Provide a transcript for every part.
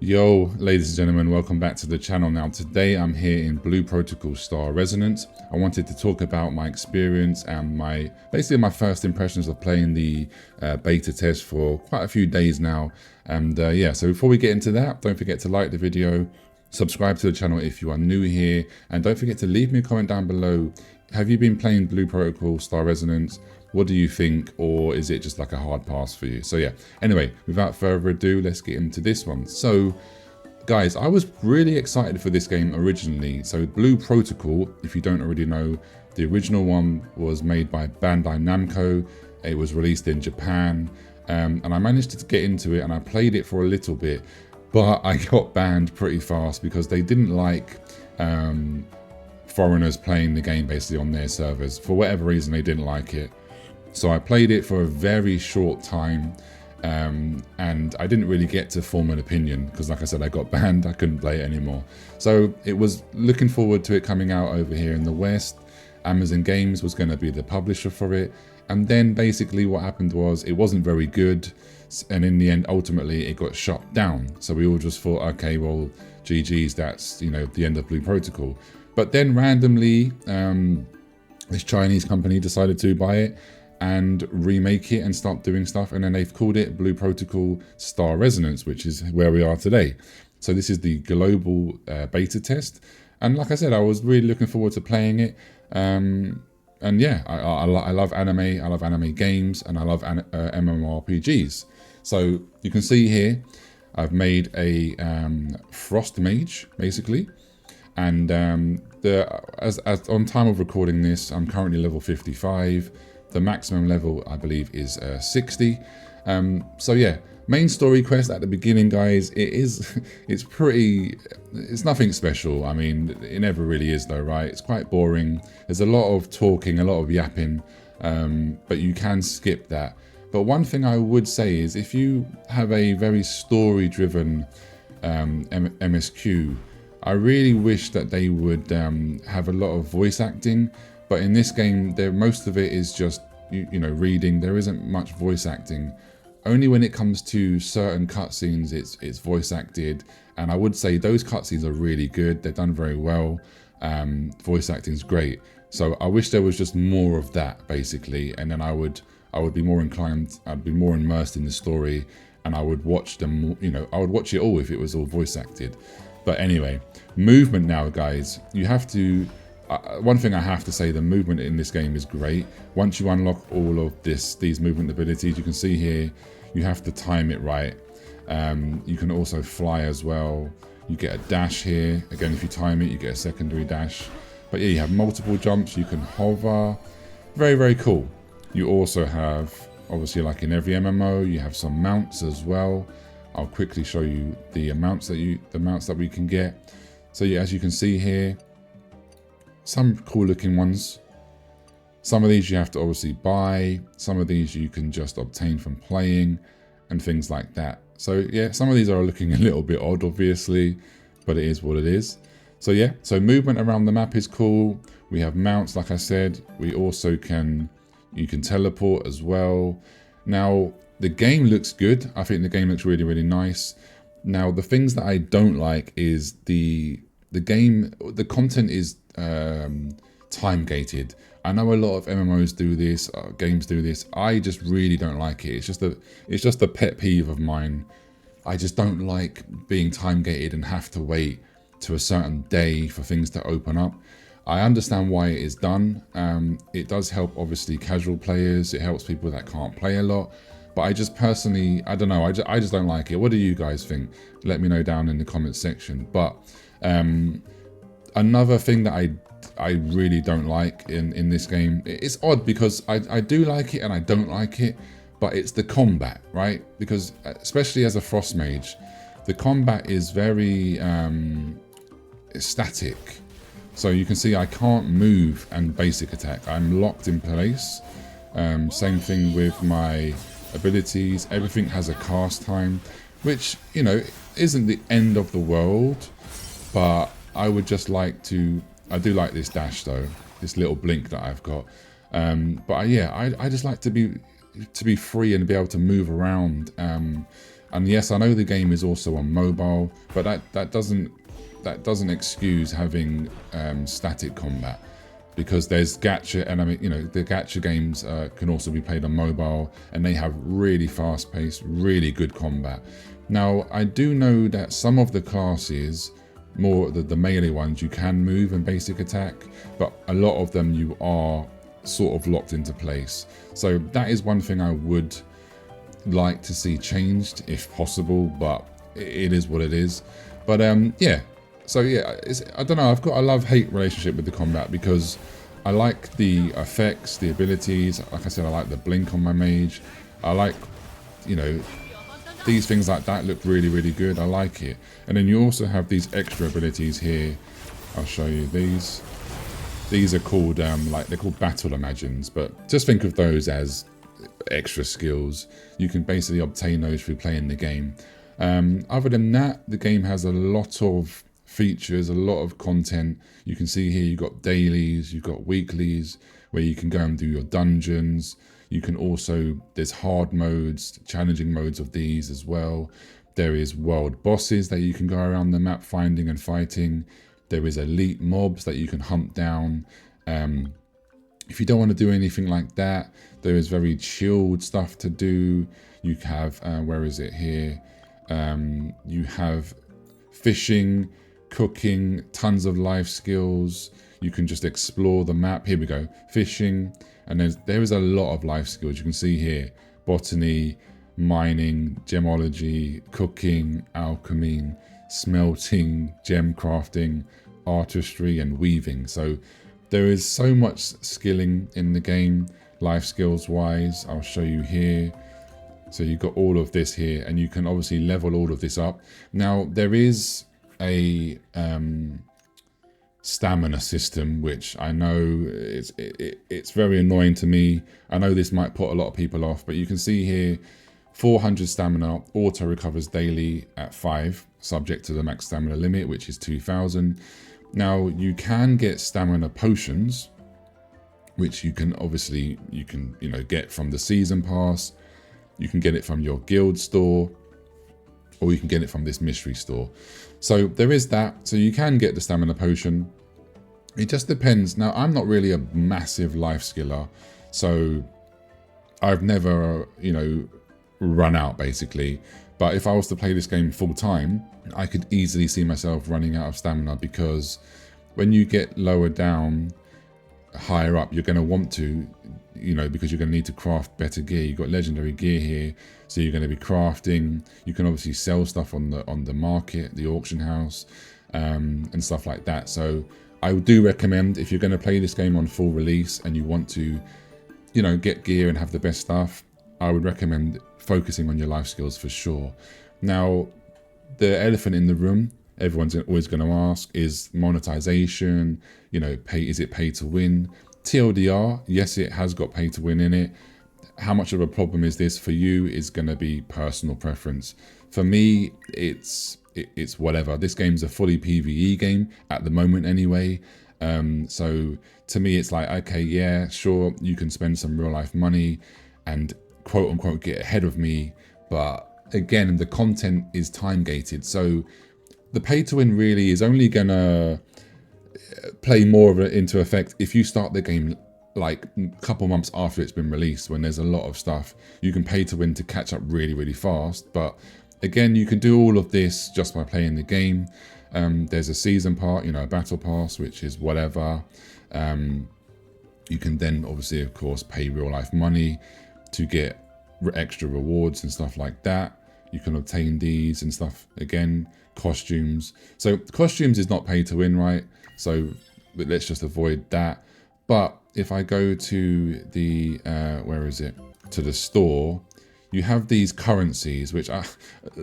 Yo, ladies and gentlemen, welcome back to the channel. Now today I'm here in Blue Protocol Star Resonance. I wanted to talk about my experience and basically my first impressions of playing the beta test for quite a few days now. And yeah, so before we get into that, don't forget to like the video, subscribe to the channel if you are new here, and don't forget to leave me a comment down below. Have you been playing Blue Protocol Star Resonance? What do you think, or is it just like a hard pass for you? So yeah, anyway, without further ado, let's get into this one. So guys, I was really excited for this game originally. So Blue Protocol, if you don't already know, the original one was made by Bandai Namco. It was released in Japan, and I managed to get into it and I played it for a little bit, but I got banned pretty fast because they didn't like foreigners playing the game basically on their servers. For whatever reason, they didn't like it. So I played it for a very short time, and I didn't really get to form an opinion because, like I said, I got banned. I couldn't play it anymore. So it was looking forward to it coming out over here in the West. Amazon Games was going to be the publisher for it. And then basically what happened was it wasn't very good. And in the end, ultimately, it got shut down. So we all just thought, okay, well, GG's, that's, you know, the end of Blue Protocol. But then randomly, this Chinese company decided to buy it and remake it and start doing stuff, and then they've called it Blue Protocol Star Resonance, which is where we are today. So this is the global beta test, and like I said, I was really looking forward to playing it. And yeah, I love anime, I love anime games, and I love MMORPGs. So you can see here, I've made a Frost Mage basically, and as on time of recording this, I'm currently level 55. The maximum level, I believe, is 60. So yeah, main story quest at the beginning, guys, it's nothing special. I mean, it never really is though, right? It's quite boring. There's a lot of talking, a lot of yapping, but you can skip that. But one thing I would say is if you have a very story-driven MSQ, I really wish that they would have a lot of voice acting. But in this game, most of it is just, you know, reading. There isn't much voice acting. Only when it comes to certain cutscenes, it's voice acted. And I would say those cutscenes are really good. They're done very well. Voice acting's great. So I wish there was just more of that, basically. And then I would be more inclined, I'd be more immersed in the story, and I would watch them, you know, I would watch it all if it was all voice acted. But anyway, movement now, guys. You have to... one thing I have to say, the movement in this game is great. Once you unlock all of these movement abilities, you can see here, you have to time it right. You can also fly as well. You get a dash here. Again, if you time it, you get a secondary dash. But yeah, you have multiple jumps. You can hover. Very, very cool. You also have, obviously, like in every MMO, you have some mounts as well. I'll quickly show you the mounts that we can get. So yeah, as you can see here, some cool looking ones. Some of these you have to obviously buy. Some of these you can just obtain from playing and things like that. So yeah, some of these are looking a little bit odd, obviously, but it is what it is. So yeah, so movement around the map is cool. We have mounts, like I said. We also you can teleport as well. Now, the game looks good. I think the game looks really, really nice. Now, the things that I don't like is the content is time gated. I know a lot of MMOs do this, games do this. I just really don't like it. It's just a pet peeve of mine. I just don't like being time gated and have to wait to a certain day for things to open up. I understand why it is done. It does help, obviously, casual players. It helps people that can't play a lot. But I just personally, I don't know, I just don't like it. What do you guys think? Let me know down in the comments section. But another thing that I really don't like in this game, it's odd because I do like it and I don't like it, but it's the combat, right? Because especially as a Frost Mage, the combat is very static. So you can see I can't move and basic attack. I'm locked in place. Same thing with my abilities. Everything has a cast time, which, you know, isn't the end of the world, but I would just like to, I do like this dash though, this little blink that I've got. But yeah, I just like to be free and be able to move around. And yes, I know the game is also on mobile, but that doesn't excuse having static combat, because there's gacha, and I mean, you know, the gacha games can also be played on mobile, and they have really fast-paced, really good combat. Now, I do know that some of the classes, more the melee ones, you can move and basic attack, but a lot of them you are sort of locked into place. So that is one thing I would like to see changed if possible, but it is what it is. But yeah, so yeah, I don't know, I've got a love-hate relationship with the combat, because I like the effects, the abilities. Like I said, I like the blink on my mage. I like, you know, these things like that look really, really good. I like it. And then you also have these extra abilities here. I'll show you these. These are called like, they're called battle imagines, but just think of those as extra skills. You can basically obtain those through playing the game. Other than that, the game has a lot of features, a lot of content. You can see here you've got dailies, you've got weeklies where you can go and do your dungeons. You can also, there's hard modes, challenging modes of these as well. There is world bosses that you can go around the map finding and fighting. There is elite mobs that you can hunt down. If you don't want to do anything like that, there is very chilled stuff to do. You have, where is it here? You have fishing, cooking, tons of life skills. You can just explore the map. Here we go, fishing. And there is a lot of life skills. You can see here, botany, mining, gemology, cooking, alchemy, smelting, gem crafting, artistry, and weaving. So there is so much skilling in the game, life skills wise. I'll show you here. So you've got all of this here, and you can obviously level all of this up. Now, there is a stamina system, which I know it's very annoying to me. I know this might put a lot of people off, but you can see here 400 stamina auto recovers daily at 5, subject to the max stamina limit, which is 2000. Now you can get stamina potions, which you can obviously get from the season pass. You can get it from your guild store, or you can get it from this mystery store. So there is that. So you can get the stamina potion. It just depends. Now, I'm not really a massive life skiller, so I've never, run out basically. But if I was to play this game full time, I could easily see myself running out of stamina, because when you get lower down, higher up, you're going to want to, because you're going to need to craft better gear. You've got legendary gear here, so you're going to be crafting. You can obviously sell stuff on the market, the auction house, and stuff like that. So I do recommend, if you're going to play this game on full release and you want to, get gear and have the best stuff, I would recommend focusing on your life skills for sure. Now, the elephant in the room, everyone's always going to ask, is monetization. Is it pay to win? TLDR, yes, it has got pay to win in it. How much of a problem is this for you is going to be personal preference. For me, it's whatever. This game's a fully PvE game at the moment anyway. So to me, it's like, okay, yeah, sure, you can spend some real life money and quote unquote get ahead of me. But again, the content is time gated. So the pay to win really is only going to play more of it into effect if you start the game like a couple months after it's been released, when there's a lot of stuff. You can pay to win to catch up really, really fast. But again, you can do all of this just by playing the game. There's a season part, a battle pass, which is whatever. You can then obviously, of course, pay real life money to get extra rewards and stuff like that. You can obtain these and stuff. Again, costumes. So costumes is not pay to win, right? So let's just avoid that. But if I go to the, to the store, you have these currencies, which are,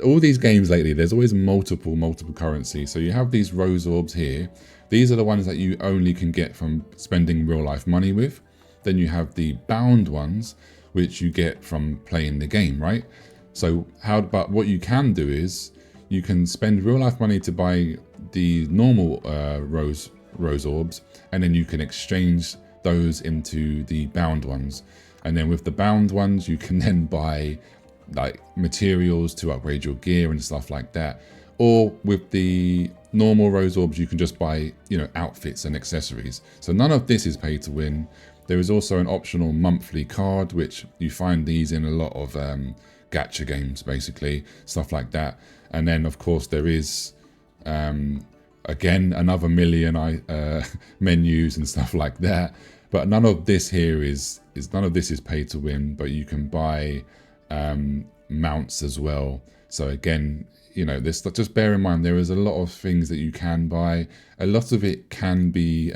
all these games lately, there's always multiple currencies. So you have these rose orbs here. These are the ones that you only can get from spending real life money with. Then you have the bound ones, which you get from playing the game, right? So but what you can do is you can spend real life money to buy the normal rose orbs, and then you can exchange those into the bound ones. And then with the bound ones, you can then buy like materials to upgrade your gear and stuff like that. Or with the normal rose orbs, you can just buy, you know, outfits and accessories. So none of this is pay to win. There is also an optional monthly card, which you find these in a lot of gacha games, basically, stuff like that. And then, of course, there is, again, another million menus and stuff like that. But none of this here is none of this is pay to win, but you can buy mounts as well. So again, you know, this, just bear in mind, there is a lot of things that you can buy. A lot of it can be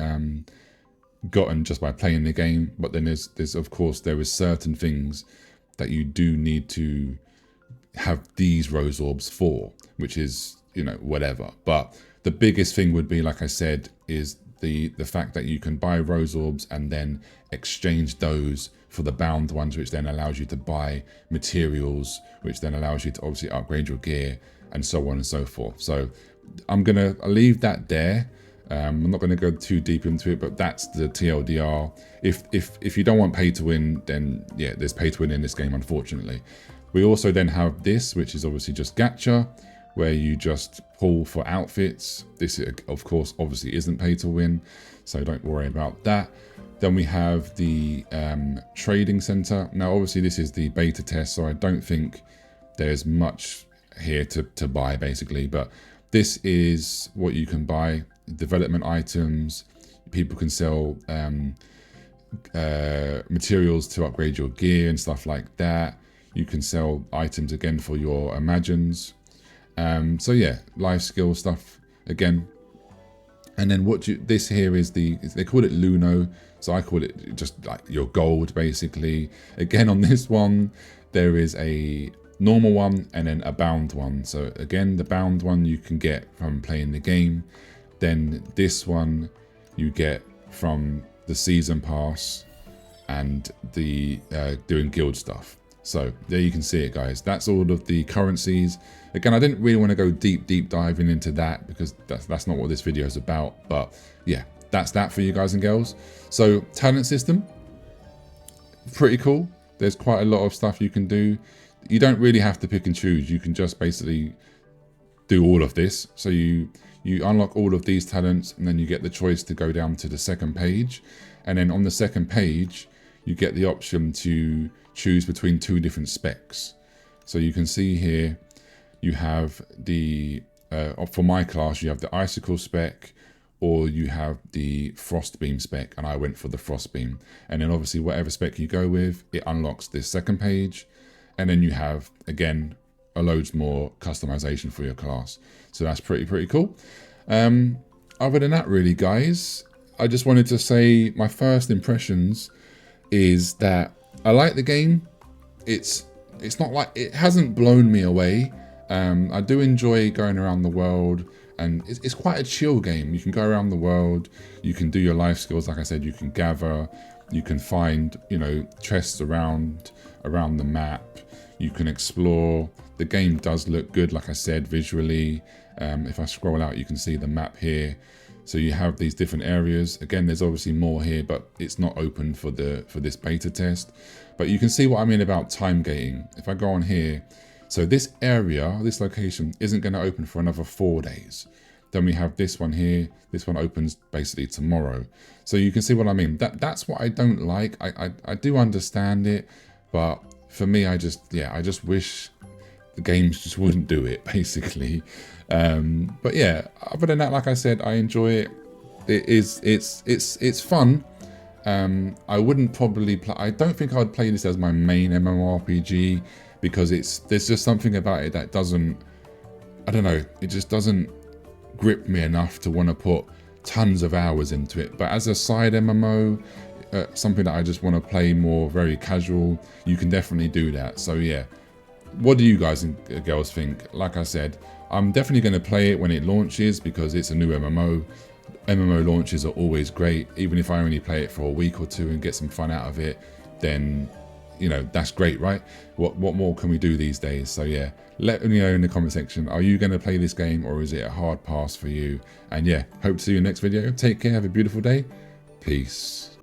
gotten just by playing the game, but then there's of course there is certain things that you do need to have these rose orbs for, which is, you know, whatever. But the biggest thing would be, like I said, is the fact that you can buy rose orbs and then exchange those for the bound ones, which then allows you to buy materials, which then allows you to obviously upgrade your gear and so on and so forth. So I'll leave that there. I'm not going to go too deep into it, but that's the TLDR. If you don't want pay to win, then yeah, there's pay to win in this game, unfortunately. We also then have this, which is obviously just gacha, where you just pull for outfits. This, of course, obviously isn't pay to win, so don't worry about that. Then we have the trading center. Now, obviously, this is the beta test, so I don't think there's much here to buy, basically. But this is what you can buy: development items. People can sell materials to upgrade your gear and stuff like that. You can sell items again for your imagines. So yeah, life skill stuff again. And then this here is they call it Luno, so I call it just like your gold, basically. Again, on this one, there is a normal one and then a bound one. So again, the bound one you can get from playing the game. Then this one you get from the season pass and the doing guild stuff. So there you can see it, guys. That's all of the currencies. Again, I didn't really want to go deep diving into that because that's not what this video is about. But yeah, that's that for you guys and girls. So talent system, pretty cool. There's quite a lot of stuff you can do. You don't really have to pick and choose. You can just basically do all of this. So you unlock all of these talents, and then you get the choice to go down to the second page. And then on the second page, you get the option to choose between two different specs. So you can see here, you have the, for my class, you have the icicle spec, or you have the frost beam spec, and I went for the frost beam. And then obviously whatever spec you go with, it unlocks this second page. And then you have, again, a loads more customization for your class. So that's pretty cool. Other than that, really, guys, I just wanted to say my first impressions is that I like the game. It's not like, it hasn't blown me away. I do enjoy going around the world, and it's quite a chill game. You can go around the world, you can do your life skills, like I said, you can gather, you can find, you know, chests around the map, you can explore. The game does look good, like I said, visually. If I scroll out, you can see the map here. So you have these different areas. Again, there's obviously more here, but it's not open for this beta test. But you can see what I mean about time gating. If I go on here, so this area, this location isn't going to open for another 4 days. Then we have this one here. This one opens basically tomorrow. So you can see what I mean. That's what I don't like. I do understand it, but for me, I just wish the games just wouldn't do it, basically. But yeah, other than that, like I said, I enjoy it. It's fun. I wouldn't probably play. I don't think I'd play this as my main MMORPG because there's just something about it that doesn't. I don't know. It just doesn't grip me enough to want to put tons of hours into it. But as a side MMO, something that I just want to play more very casual, you can definitely do that. So yeah, what do you guys and girls think? Like I said, I'm definitely going to play it when it launches because it's a new MMO. MMO launches are always great. Even if I only play it for a week or two and get some fun out of it, then, you know, that's great, right? What more can we do these days? So yeah, let me know in the comment section, are you going to play this game or is it a hard pass for you? And yeah, hope to see you in the next video. Take care, have a beautiful day. Peace.